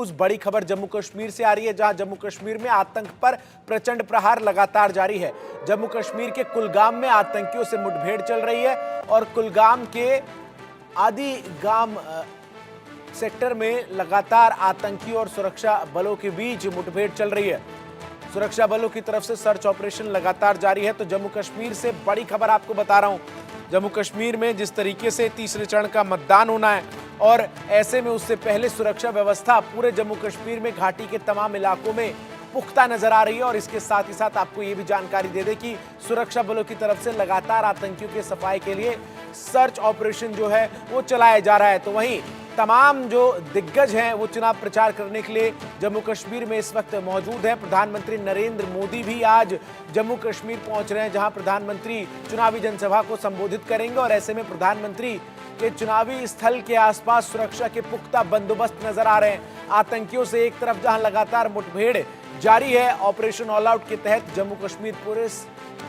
News बड़ी खबर जम्मू कश्मीर से आ रही है, जहां जम्मू कश्मीर में आतंक पर प्रचंड प्रहार लगातार जारी है। जम्मू कश्मीर के कुलगाम में आतंकियों से मुठभेड़ चल रही है और कुलगाम के आदि गांव सेक्टर में लगातार आतंकियों और सुरक्षा बलों के बीच मुठभेड़ चल रही है। सुरक्षा बलों की तरफ से सर्च ऑपरेशन लगातार जारी है। तो जम्मू कश्मीर से बड़ी खबर आपको बता रहा हूं। जम्मू कश्मीर में जिस तरीके से तीसरे चरण का मतदान होना है और ऐसे में उससे पहले सुरक्षा व्यवस्था पूरे जम्मू कश्मीर में घाटी के तमाम इलाकों में पुख्ता नजर आ रही है। और इसके साथ ही साथ आपको ये भी जानकारी दे दें कि सुरक्षा बलों की तरफ से लगातार आतंकियों के सफाई के लिए सर्च ऑपरेशन जो है वो चलाया जा रहा है। तो वहीं तमाम जो दिग्गज हैं वो चुनाव प्रचार करने के लिए जम्मू कश्मीर में इस वक्त मौजूद हैं। प्रधानमंत्री नरेंद्र मोदी भी आज जम्मू कश्मीर पहुंच रहे हैं, जहां प्रधानमंत्री चुनावी जनसभा को संबोधित करेंगे। और ऐसे में प्रधानमंत्री के चुनावी स्थल के आसपास सुरक्षा के पुख्ता बंदोबस्त नजर आ रहे हैं। आतंकियों से एक तरफ जहां लगातार मुठभेड़ जारी है, ऑपरेशन ऑल आउट के तहत जम्मू कश्मीर पुलिस,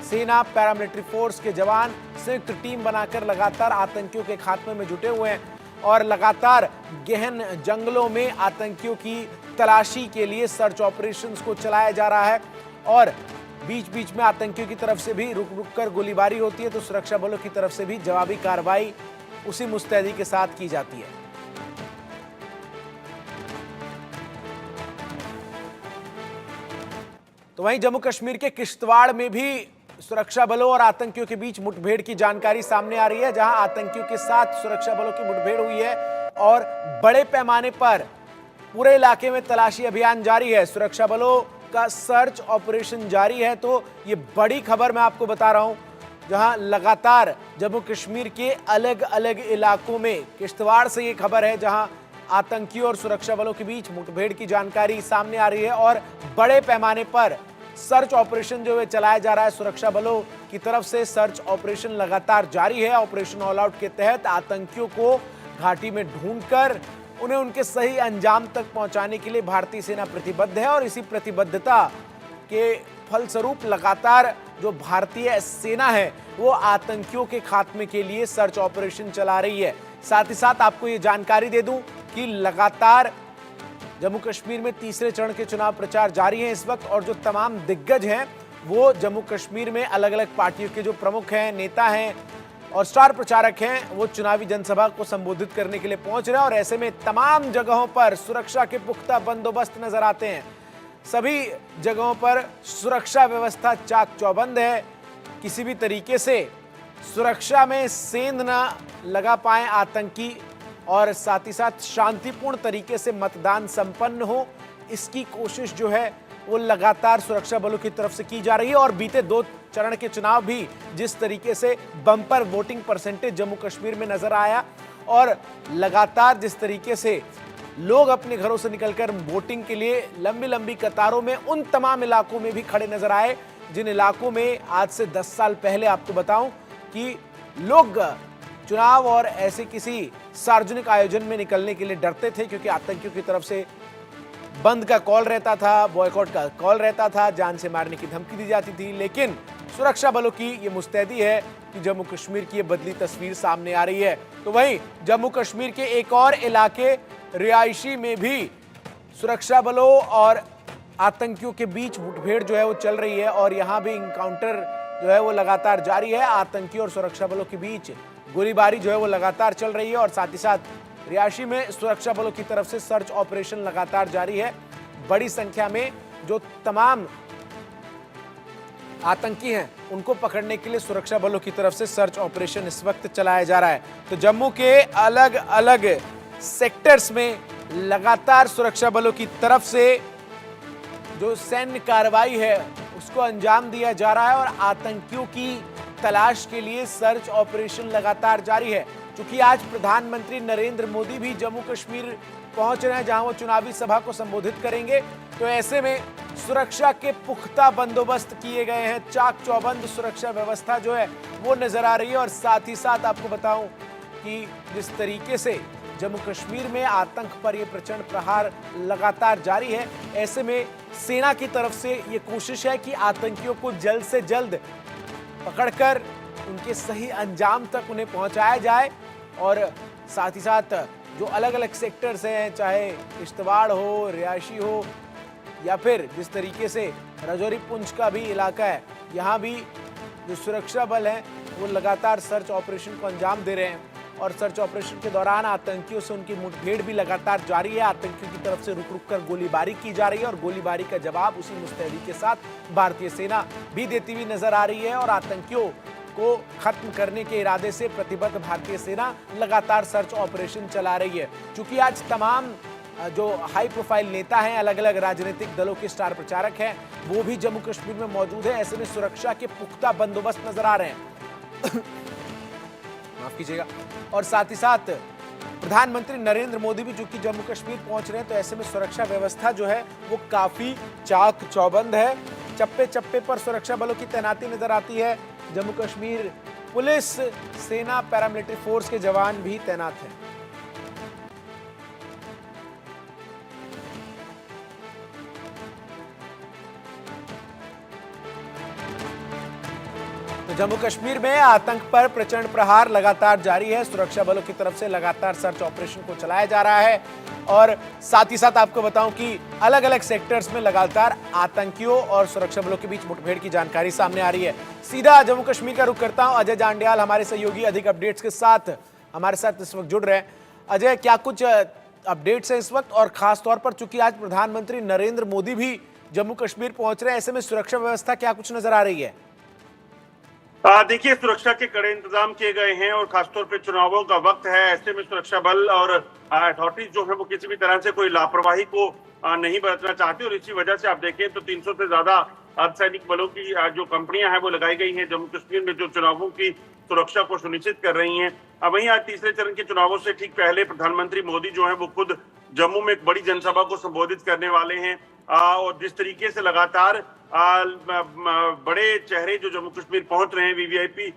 सेना, पैरामिलिट्री फोर्स के जवान संयुक्त टीम बनाकर लगातार आतंकियों के खात्मे में जुटे हुए हैं और लगातार गहन जंगलों में आतंकियों की तलाशी के लिए सर्च ऑपरेशंस को चलाया जा रहा है। और बीच बीच में आतंकियों की तरफ से भी रुक रुक कर गोलीबारी होती है, तो सुरक्षा बलों की तरफ से भी जवाबी कार्रवाई उसी मुस्तैदी के साथ की जाती है। तो वहीं जम्मू कश्मीर के किश्तवाड़ में भी सुरक्षा बलों और आतंकियों के बीच मुठभेड़ की जानकारी सामने आ रही है, जहां आतंकियों के साथ सुरक्षा बलों की मुठभेड़ हुई है और बड़े पैमाने पर पूरे इलाके में तलाशी अभियान जारी है। सुरक्षा बलों का सर्च ऑपरेशन जारी है। तो ये बड़ी खबर मैं आपको बता रहा हूं, जहां लगातार जम्मू कश्मीर के अलग अलग इलाकों में, किश्तवाड़ से ये खबर है जहां आतंकियों और सुरक्षा बलों के बीच मुठभेड़ की जानकारी सामने आ रही है और बड़े पैमाने पर सर्च ऑपरेशन जो है चलाया जा रहा है। सुरक्षा बलों की तरफ से सर्च ऑपरेशन लगातार जारी है। ऑपरेशन ऑल आउट के तहत आतंकियों को घाटी में ढूंढकर उन्हें उनके सही अंजाम तक पहुंचाने के लिए भारतीय सेना प्रतिबद्ध है। और इसी प्रतिबद्धता के फलस्वरूप लगातार जो भारतीय सेना है वो आतंकियों के खात्मे के लिए सर्च ऑपरेशन चला रही है। साथ ही साथ आपको ये जानकारी दे दूं कि लगातार जम्मू कश्मीर में तीसरे चरण के चुनाव प्रचार जारी है इस वक्त, और जो तमाम दिग्गज हैं वो जम्मू कश्मीर में अलग अलग पार्टियों के जो प्रमुख हैं, नेता हैं और स्टार प्रचारक हैं, वो चुनावी जनसभा को संबोधित करने के लिए पहुंच रहे हैं। और ऐसे में तमाम जगहों पर सुरक्षा के पुख्ता बंदोबस्त नजर आते हैं। सभी जगहों पर सुरक्षा व्यवस्था चाक चौबंद है। किसी भी तरीके से सुरक्षा में सेंध ना लगा पाए आतंकी, और साथ ही साथ शांतिपूर्ण तरीके से मतदान संपन्न हो, इसकी कोशिश जो है वो लगातार सुरक्षा बलों की तरफ से की जा रही है। और बीते 2 चरण के चुनाव भी जिस तरीके से bumper voting percentage Jammu Kashmir में नजर आया और लगातार जिस तरीके से लोग अपने घरों से निकलकर वोटिंग के लिए लंबी लंबी कतारों में उन तमाम इलाकों में भी खड़े नजर आए, जिन इलाकों में आज से 10 साल पहले आपको बताऊं कि लोग चुनाव और ऐसे किसी सार्वजनिक आयोजन में निकलने के लिए डरते थे, क्योंकि आतंकियों की तरफ से बंद का कॉल रहता था, बॉयकॉट का कॉल रहता था, जान से मारने की धमकी दी जाती थी। लेकिन सुरक्षा बलों की ये मुस्तैदी है कि जम्मू कश्मीर की ये बदली तस्वीर सामने आ रही है। तो वहीं जम्मू कश्मीर के एक और इलाके रिहायशी में भी सुरक्षा बलों और आतंकियों के बीच मुठभेड़ जो है वो चल रही है और यहाँ भी इनकाउंटर जो है वो लगातार जारी है। आतंकियों और सुरक्षा बलों के बीच गोलीबारी जो है वो लगातार चल रही है और साथ ही साथ रिहायशी में सुरक्षा बलों की तरफ से सर्च ऑपरेशन लगातार जारी है। बड़ी संख्या में जो तमाम आतंकी हैं उनको पकड़ने के लिए सुरक्षा बलों की तरफ से सर्च ऑपरेशन इस वक्त चलाया जा रहा है। तो जम्मू के अलग अलग सेक्टर्स में लगातार सुरक्षा बलों की तरफ से जो सैन्य कार्रवाई है उसको अंजाम दिया जा रहा है और आतंकियों की तलाश के लिए सर्च ऑपरेशन लगातार जारी है। क्योंकि आज प्रधानमंत्री नरेंद्र मोदी भी जम्मू कश्मीर पहुंच रहे हैं, जहां वो चुनावी सभा को संबोधित करेंगे, तो ऐसे में सुरक्षा के पुख्ता बंदोबस्त किए गए हैं। चाक चौबंद सुरक्षा व्यवस्था जो है वो नजर आ रही है। और साथ ही साथ आपको बताऊं कि जिस तरीके से जम्मू कश्मीर में आतंक पर यह प्रचंड प्रहार लगातार जारी है, ऐसे में सेना की तरफ से ये कोशिश है कि आतंकियों को जल्द से जल्द पकड़कर उनके सही अंजाम तक उन्हें पहुंचाया जाए। और साथ ही साथ जो अलग अलग सेक्टर्स हैं, चाहे किश्तवाड़ हो, रिहायशी हो, या फिर जिस तरीके से राजौरी पुंछ का भी इलाका है, यहाँ भी जो सुरक्षा बल हैं वो लगातार सर्च ऑपरेशन को अंजाम दे रहे हैं और सर्च ऑपरेशन के दौरान आतंकियों से उनकी मुठभेड़ भी लगातार जारी है। आतंकियों की तरफ से रुक रुक कर गोलीबारी की जा रही है और गोलीबारी का जवाब उसी मुस्तैदी के साथ भारतीय सेना भी देती हुई नजर आ रही है और आतंकियों को खत्म करने के इरादे से प्रतिबद्ध भारतीय सेना लगातार सर्च ऑपरेशन चला रही है। चूंकि आज तमाम जो हाई प्रोफाइल नेता हैं, अलग अलग राजनीतिक दलों के स्टार प्रचारक हैं, वो भी जम्मू कश्मीर में मौजूद है। ऐसे में सुरक्षा के पुख्ता बंदोबस्त नजर आ रहे हैं माफ कीजिएगा। और साथ ही साथ प्रधानमंत्री नरेंद्र मोदी भी चूंकि जम्मू कश्मीर पहुंच रहे हैं, तो ऐसे में सुरक्षा व्यवस्था जो है वो काफी चाक चौबंद है। चप्पे चप्पे पर सुरक्षा बलों की तैनाती नजर आती है। जम्मू कश्मीर पुलिस, सेना, पैरामिलिट्री फोर्स के जवान भी तैनात हैं। तो जम्मू कश्मीर में आतंक पर प्रचंड प्रहार लगातार जारी है। सुरक्षा बलों की तरफ से लगातार सर्च ऑपरेशन को चलाया जा रहा है और साथ ही साथ आपको बताऊं कि अलग अलग सेक्टर्स में लगातार आतंकियों और सुरक्षा बलों के बीच मुठभेड़ की जानकारी सामने आ रही है। सीधा जम्मू कश्मीर का रुख करता हूं, अजय जांडियाल हमारे सहयोगी अधिक अपडेट्स के साथ हमारे साथ इस वक्त जुड़ रहे हैं। अजय, क्या कुछ अपडेट्स है इस वक्त, और खास तौर पर चूंकि आज प्रधानमंत्री नरेंद्र मोदी भी जम्मू कश्मीर पहुंच रहे हैं, ऐसे में सुरक्षा व्यवस्था क्या कुछ नजर आ रही है? देखिए, सुरक्षा के कड़े इंतजाम किए गए हैं और खासतौर पे चुनावों का वक्त है। ऐसे में सुरक्षा बल और अथॉरिटीज जो है वो किसी भी तरह से कोई लापरवाही को नहीं बरतना चाहती और इसी वजह से आप देखें तो 300 से ज्यादा अर्धसैनिक बलों की जो कंपनियां हैं वो लगाई गई हैं जम्मू कश्मीर में, जो चुनावों की सुरक्षा को सुनिश्चित कर रही हैं। वहीं आज तीसरे चरण के चुनावों से ठीक पहले प्रधानमंत्री मोदी जो है वो खुद जम्मू में एक बड़ी जनसभा को संबोधित करने वाले हैं और जिस तरीके से लगातार बड़े चेहरे जो जम्मू कश्मीर पहुंच रहे हैं, वीवीआईपी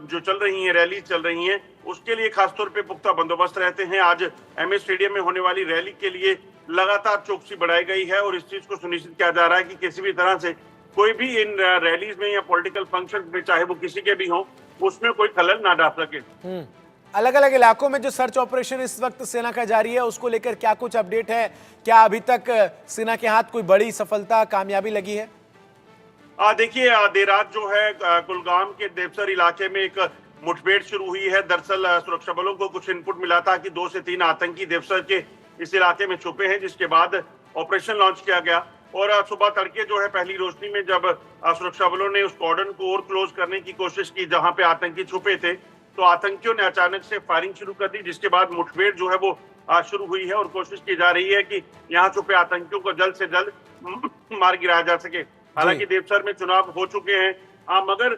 जो चल रही हैं, रैली चल रही हैं, उसके लिए खासतौर पे पुख्ता बंदोबस्त रहते हैं। आज एमए स्टेडियम में होने वाली रैली के लिए लगातार चौकसी बढ़ाई गई है और इस चीज को सुनिश्चित किया जा रहा है कि किसी भी तरह से कोई भी इन रैलीज में या पॉलिटिकल फंक्शन में, चाहे वो किसी के भी हों, उसमें कोई खलल ना डाल सके। अलग अलग इलाकों में जो सर्च ऑपरेशन इस वक्त सेना का जारी है, उसको लेकर क्या कुछ अपडेट है? क्या अभी तक सेना के हाथ कोई बड़ी सफलता, कामयाबी लगी है? देखिए, देर रात जो है कुलगाम के देवसर इलाके में एक मुठभेड़ शुरू हुई है। दरअसल सुरक्षा बलों को कुछ इनपुट मिला था कि 2 से 3 आतंकी देवसर के इस इलाके में छुपे हैं, जिसके बाद ऑपरेशन लॉन्च किया गया और सुबह तड़के जो है पहली रोशनी में जब सुरक्षा बलों ने उस कॉर्डन को और क्लोज करने की कोशिश की जहां पे आतंकी छुपे थे, तो आतंकियों ने अचानक से फायरिंग शुरू कर दी, जिसके बाद मुठभेड़ जो है वो शुरू हुई है और कोशिश की जा रही है कि यहाँ छुपे आतंकियों को जल्द से जल्द मार गिराया जा सके। हालांकि देवसर में चुनाव हो चुके हैं, मगर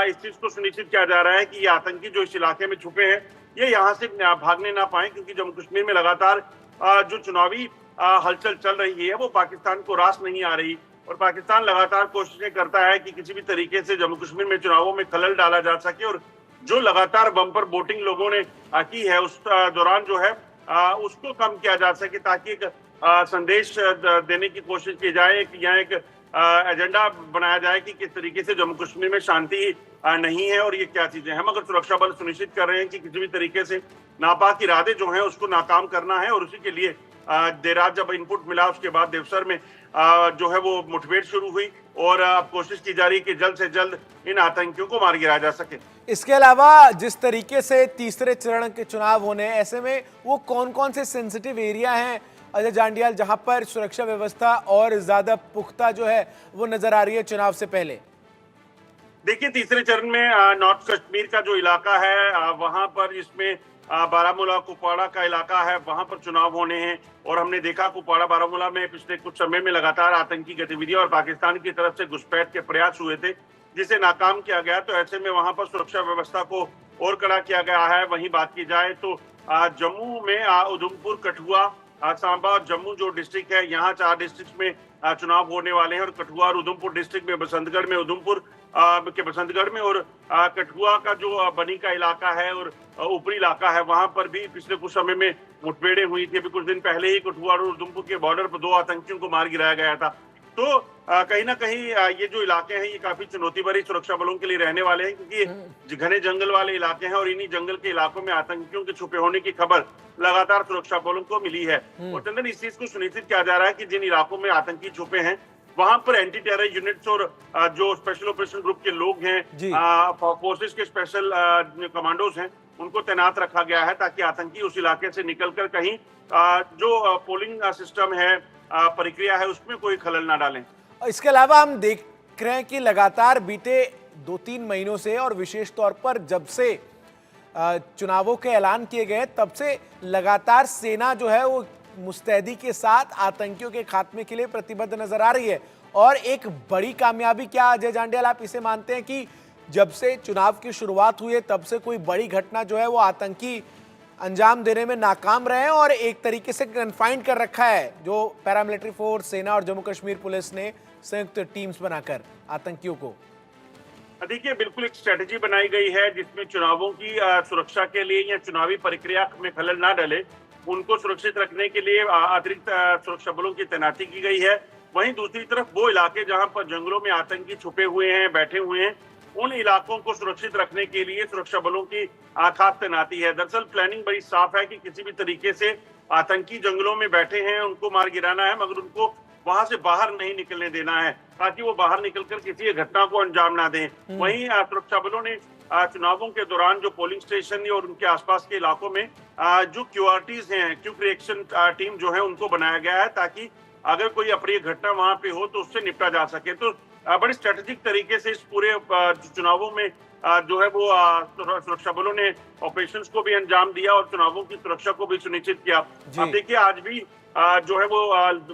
इस चीज को सुनिश्चित किया जा रहा है कि ये आतंकी जो इस इलाके में छुपे हैं ये यहाँ से भागने ना पाए, क्योंकि जम्मू कश्मीर में लगातार जो चुनावी हलचल चल रही है वो पाकिस्तान को रास नहीं आ रही और पाकिस्तान लगातार कोशिशें करता है कि किसी भी तरीके से जम्मू कश्मीर में चुनावों में खलल डाला जा सके और जो लगातार बम्पर वोटिंग लोगों ने की है उस दौरान जो है उसको कम किया जा सके, ताकि एक संदेश देने की कोशिश की जाए, यहाँ एक एजेंडा बनाया जाए कि किस तरीके से जम्मू कश्मीर में शांति नहीं है और ये क्या चीजें हैं। मगर सुरक्षा बल सुनिश्चित कर रहे हैं कि किसी भी तरीके से नापाक इरादे जो हैं उसको नाकाम करना है और उसी के लिए देर रात जब इनपुट मिला उसके बाद देवसर में जो है वो मुठभेड़ शुरू हुई और अब कोशिश की जा रही है कि जल्द से जल्द इन आतंकियों को मार गिराया जा सके। इसके अलावा जिस तरीके से तीसरे चरण के चुनाव होने, ऐसे में वो कौन कौन से सेंसिटिव एरिया हैं अजय जांडियाल जहां पर सुरक्षा व्यवस्था और ज्यादा पुख्ता जो है वो नजर आ रही है चुनाव से पहले? देखिए, तीसरे चरण में नॉर्थ कश्मीर का जो इलाका है वहां पर, इसमें बारामूला कुपवाड़ा का इलाका है, वहां पर चुनाव होने हैं और हमने देखा कुपवाड़ा बारामूला में पिछले कुछ समय में लगातार आतंकी गतिविधियां और पाकिस्तान की तरफ से घुसपैठ के प्रयास हुए थे, जिसे नाकाम किया गया। तो ऐसे में वहां पर सुरक्षा व्यवस्था को और कड़ा किया गया है। वहीं बात की जाए तो जम्मू में उधमपुर, कठुआ, सांबा और जम्मू जो डिस्ट्रिक्ट है, यहाँ 4 डिस्ट्रिक्ट में चुनाव होने वाले हैं और कठुआ और उधमपुर डिस्ट्रिक्ट में बसंतगढ़ में, उधमपुर के बसंतगढ़ में और कठुआ का जो बनी का इलाका है और ऊपरी इलाका है, वहां पर भी पिछले कुछ समय में मुठभेड़ें हुई थी। अभी कुछ दिन पहले ही कठुआ और उधमपुर के बॉर्डर पर 2 आतंकियों को मार गिराया गया था। तो कहीं ना कहीं ये जो इलाके हैं ये काफी चुनौती भरी सुरक्षा बलों के लिए रहने वाले हैं, क्योंकि घने जंगल वाले इलाके हैं और इन्हीं जंगल के इलाकों में आतंकियों के छुपे होने की खबर लगातार सुरक्षा बलों को मिली है। और चंदन, इस चीज को सुनिश्चित किया जा रहा है कि जिन इलाकों में आतंकी छुपे हैं वहां पर एंटी टेरर यूनिट्स और जो स्पेशल ऑपरेशन ग्रुप के लोग हैं, फोर्सेस के स्पेशल कमांडोज हैं, उनको तैनात रखा गया है ताकि आतंकी उस इलाके से निकलकर कहीं जो पोलिंग सिस्टम है, प्रक्रिया है, उसमें कोई खलल ना डालें। इसके अलावा हम देख रहे हैं कि लगातार बीते 2-3 महीनों से और विशेष तौर पर जब से चुनावों के ऐलान किए गए तब से लगातार सेना जो है वो मुस्तैदी के साथ आतंकियों के खात्मे के लिए प्रतिबद्ध नजर आ रही है। और एक बड़ी कामयाबी क्या अजय जांडियाल आप इसे मानते हैं कि जब से चुनाव की शुरुआत हुई है तब से कोई बड़ी घटना जो है वो आतंकी अंजाम देने में नाकाम रहे हैं और एक तरीके से कन्फाइंड कर रखा है जो पैरामिलिट्री फोर्स, सेना और जम्मू कश्मीर पुलिस ने संयुक्त टीम्स बनाकर आतंकियों को? देखिए, बिल्कुल एक स्ट्रेटेजी बनाई गई है जिसमें चुनावों की सुरक्षा के लिए या चुनावी प्रक्रिया में खलल ना डले, उनको सुरक्षित रखने के लिए अतिरिक्त सुरक्षा बलों की तैनाती की गई है। वहीं दूसरी तरफ वो इलाके जहां पर जंगलों में आतंकी छुपे हुए हैं, बैठे हुए हैं, उन इलाकों को सुरक्षित रखने के लिए सुरक्षा बलों की खास तैनाती है। दरअसल प्लानिंग बड़ी साफ है कि किसी भी तरीके से आतंकी जंगलों में बैठे हैं उनको मार गिराना है, मगर उनको वहां से बाहर नहीं निकलने देना है ताकि वो बाहर निकलकर किसी घटना को अंजाम ना दें। वहीं सुरक्षा बलों ने चुनावों के दौरान जो पोलिंग स्टेशन और उनके आसपास के इलाकों में जो क्यूआरटीज हैं, क्विक रिएक्शन टीम जो है, उनको बनाया गया है ताकि अगर कोई अप्रिय घटना वहां पे हो तो उससे निपटा जा सके। तो बड़ी स्ट्रेटेजिक तरीके से इस पूरे चुनावों में जो है वो सुरक्षा बलों ने ऑपरेशंस को भी अंजाम दिया और चुनावों की सुरक्षा को भी सुनिश्चित किया। अब देखिए, आज भी जो है वो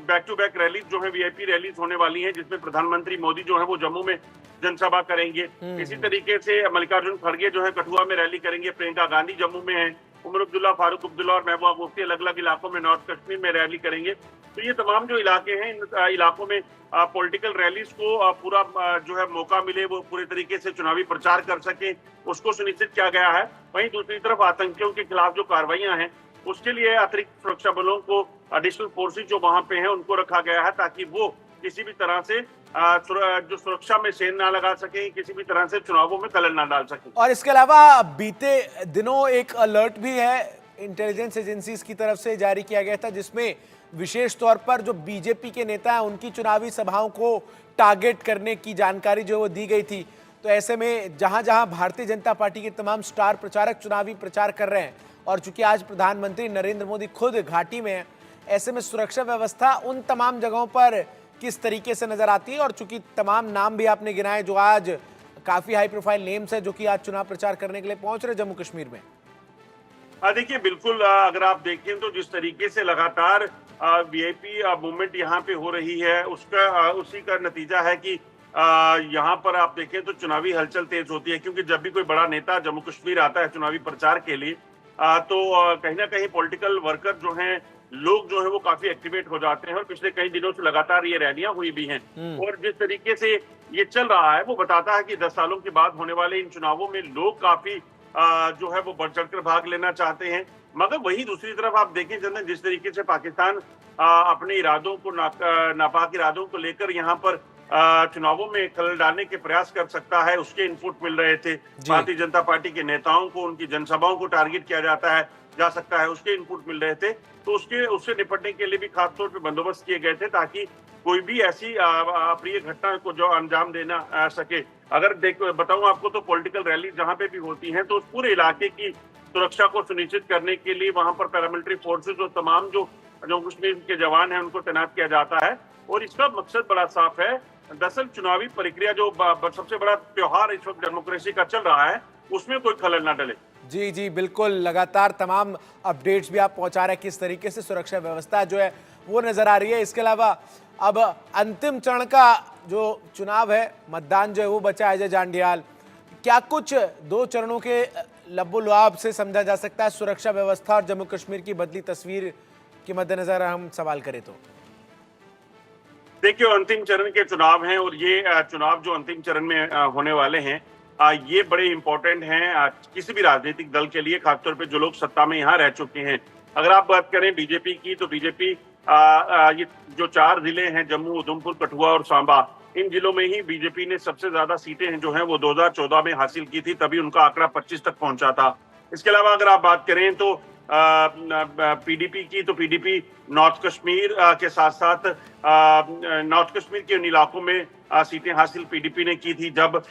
बैक टू बैक रैलीज जो है, वीआईपी रैलीज होने वाली हैं जिसमें प्रधानमंत्री मोदी जो है वो जम्मू में जनसभा करेंगे। इसी तरीके से मल्लिकार्जुन खड़गे जो है कठुआ में रैली करेंगे, प्रियंका गांधी जम्मू में है, उमर अब्दुल्ला, फारूक अब्दुल्ला और महबूबा मुफ्ती अलग अलग इलाकों में नॉर्थ कश्मीर में रैली करेंगे। तो ये तमाम जो इलाके हैं, इन इलाकों में पॉलिटिकल रैलीज को पूरा जो है मौका मिले, वो पूरे तरीके से चुनावी प्रचार कर सके, उसको सुनिश्चित किया गया है। वहीं दूसरी तरफ आतंकियों के खिलाफ जो कार्रवाइयां हैं उसके लिए अतिरिक्त सुरक्षा बलों को, एडिशनल फोर्सेज जो वहां पे हैं, उनको रखा गया है ताकि वो किसी भी तरह से जो सुरक्षा में सेंध ना लगा सके, किसी भी तरह से चुनावों में खलल ना डाल सके। और इसके अलावा बीते दिनों एक अलर्ट भी है इंटेलिजेंस एजेंसीज की तरफ से जारी किया गया था जिसमें विशेष तौर पर जो बीजेपी के नेता हैं उनकी चुनावी सभाओं को टारगेट करने की जानकारी जो वो दी गई थी। तो ऐसे में जहां जहां भारतीय जनता पार्टी के तमाम स्टार प्रचारक चुनावी प्रचार कर रहे हैं और चूंकि आज प्रधानमंत्री नरेंद्र मोदी खुद घाटी में है, ऐसे में सुरक्षा व्यवस्था उन तमाम जगहों पर किस तरीके से नजर आती है? और चूंकि तमाम नाम भी आपने गिनाए जो आज काफी हाई प्रोफाइल नेम्स है जो कि आज चुनाव प्रचार करने के लिए पहुंच रहे जम्मू कश्मीर में। देखिए, बिल्कुल अगर आप देखें तो जिस तरीके से लगातार वीआईपी मूवमेंट यहाँ पे हो रही है उसी का नतीजा है कि यहाँ पर आप देखें तो चुनावी हलचल तेज होती है, क्योंकि जब भी कोई बड़ा नेता जम्मू कश्मीर आता है चुनावी प्रचार के लिए तो कहीं ना कहीं पॉलिटिकल वर्कर जो हैं, लोग जो है वो काफी एक्टिवेट हो जाते हैं और पिछले कई दिनों से लगातार ये रैलियां हुई भी हैं। और जिस तरीके से ये चल रहा है वो बताता है कि 10 सालों के बाद होने वाले इन चुनावों में लोग काफी जो है वो बढ़ चढ़कर भाग लेना चाहते हैं। मगर वही दूसरी तरफ आप देखें जनता, जिस तरीके से पाकिस्तान अपने इरादों को नापाक इरादों को लेकर यहाँ पर चुनावों में खलल डालने के प्रयास कर सकता है, उसके इनपुट मिल रहे थे। भारतीय जनता पार्टी के नेताओं को, उनकी जनसभाओं को टारगेट किया जा सकता है, उसके इनपुट मिल रहे थे। तो उससे निपटने के लिए भी खासतौर पे बंदोबस्त किए गए थे ताकि कोई भी ऐसी अप्रिय घटना को जो अंजाम देना सके। अगर बताऊं आपको तो पॉलिटिकल रैली जहां पे भी होती हैं तो उस पूरे इलाके की सुरक्षा को सुनिश्चित करने के लिए वहां पर पैरामिलिट्री फोर्सेज और तमाम जो जम्मू कश्मीर के जवान हैं उनको तैनात किया जाता है। और इसका मकसद बड़ा साफ है। दरअसल चुनावी प्रक्रिया जो सबसे बड़ा त्योहार इस वक्त डेमोक्रेसी का चल रहा है, उसमें कोई खलल ना डले। जी जी बिल्कुल, लगातार तमाम अपडेट्स भी आप पहुंचा रहे हैं किस तरीके से सुरक्षा व्यवस्था जो है वो नजर आ रही है। इसके अलावा अब अंतिम चरण का जो चुनाव है, मतदान जो है वो बचा है अजय जांडियाल, क्या कुछ 2 चरणों के लबो-लुआब से समझा जा सकता है सुरक्षा व्यवस्था और जम्मू कश्मीर की बदली तस्वीर के मद्देनजर हम सवाल करें तो? देखिए, अंतिम चरण के चुनाव हैं और ये चुनाव जो अंतिम चरण में होने वाले हैं ये बड़े इंपॉर्टेंट हैं किसी भी राजनीतिक दल के लिए, खासतौर पे जो लोग सत्ता में यहाँ रह चुके हैं। अगर आप बात करें बीजेपी की तो बीजेपी ये जो 4 जिले हैं, जम्मू, उधमपुर, कठुआ और सांबा, इन जिलों में ही बीजेपी ने सबसे ज्यादा सीटें हैं जो हैं वो 2014 में हासिल की थी, तभी उनका आंकड़ा 25 तक पहुंचा था। इसके अलावा अगर आप बात करें तो पीडीपी की, तो पीडीपी नॉर्थ कश्मीर के साथ साथ नॉर्थ कश्मीर के उन इलाकों में सीटें हासिल पीडीपी ने की थी जब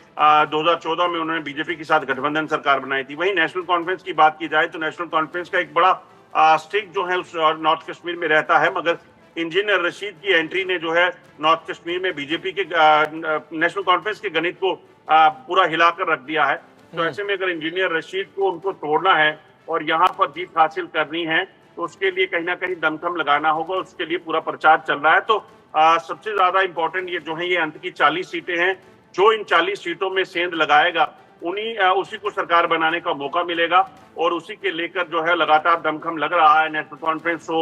2014 में उन्होंने बीजेपी के साथ गठबंधन सरकार बनाई थी। वहीं नेशनल कॉन्फ्रेंस की बात की जाए तो नेशनल कॉन्फ्रेंस का एक बड़ा स्टिक जो है उस नॉर्थ कश्मीर में रहता है, मगर इंजीनियर रशीद की एंट्री ने जो है नॉर्थ कश्मीर में बीजेपी के नेशनल कॉन्फ्रेंस के गणित को पूरा हिलाकर रख दिया है। तो ऐसे में अगर इंजीनियर रशीद को उनको तोड़ना है और यहाँ पर जीत हासिल करनी है तो उसके लिए कहीं ना कहीं दमखम लगाना होगा, उसके लिए पूरा प्रचार चल रहा है। तो सबसे ज्यादा इंपॉर्टेंट ये जो है ये अंत की 40 सीटें हैं, जो इन 40 सीटों में सेंध लगाएगा उसी को सरकार बनाने का मौका मिलेगा और उसी के लेकर जो है लगातार दमखम लग रहा है। नेशनल कॉन्फ्रेंस हो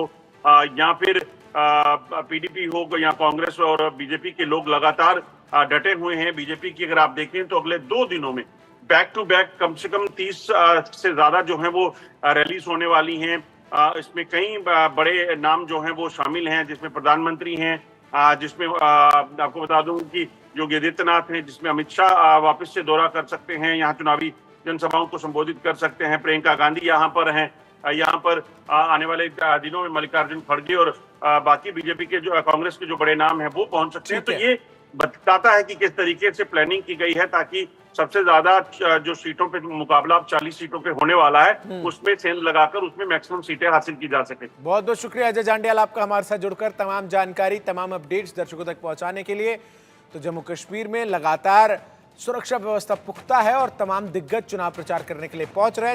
या फिर पीडीपी हो या कांग्रेस और बीजेपी के लोग लगातार डटे हुए हैं। बीजेपी की अगर आप देखें तो अगले 2 दिनों में बैक टू बैक कम से कम 30 से ज्यादा जो है वो रैलीज होने वाली हैं। इसमें कई बड़े नाम जो हैं वो शामिल हैं, जिसमें प्रधानमंत्री हैं, जिसमें आपको बता दूं कि योगी आदित्यनाथ हैं, जिसमें अमित शाह वापस से दौरा कर सकते हैं, यहाँ चुनावी जनसभाओं को संबोधित कर सकते हैं। प्रियंका गांधी यहाँ पर हैं। यहाँ पर आने वाले दिनों में मल्लिकार्जुन खड़गे और बाकी बीजेपी के जो कांग्रेस के जो बड़े नाम हैं वो पहुंच सकते हैं। तो ये बताता है कि किस तरीके से प्लानिंग की गई है ताकि सबसे ज्यादा जो सीटों पे मुकाबला अब 40 सीटों पे होने वाला है उसमें सेंध लगाकर उसमें मैक्सिमम सीटें हासिल की जा सके। बहुत बहुत शुक्रिया अजय जांडियाल आपका हमारे साथ जुड़कर तमाम जानकारी, तमाम अपडेट्स दर्शकों तक पहुंचाने के लिए। तो जम्मू कश्मीर में लगातार सुरक्षा व्यवस्था पुख्ता है और तमाम दिग्गज चुनाव प्रचार करने के लिए पहुंच रहे हैं।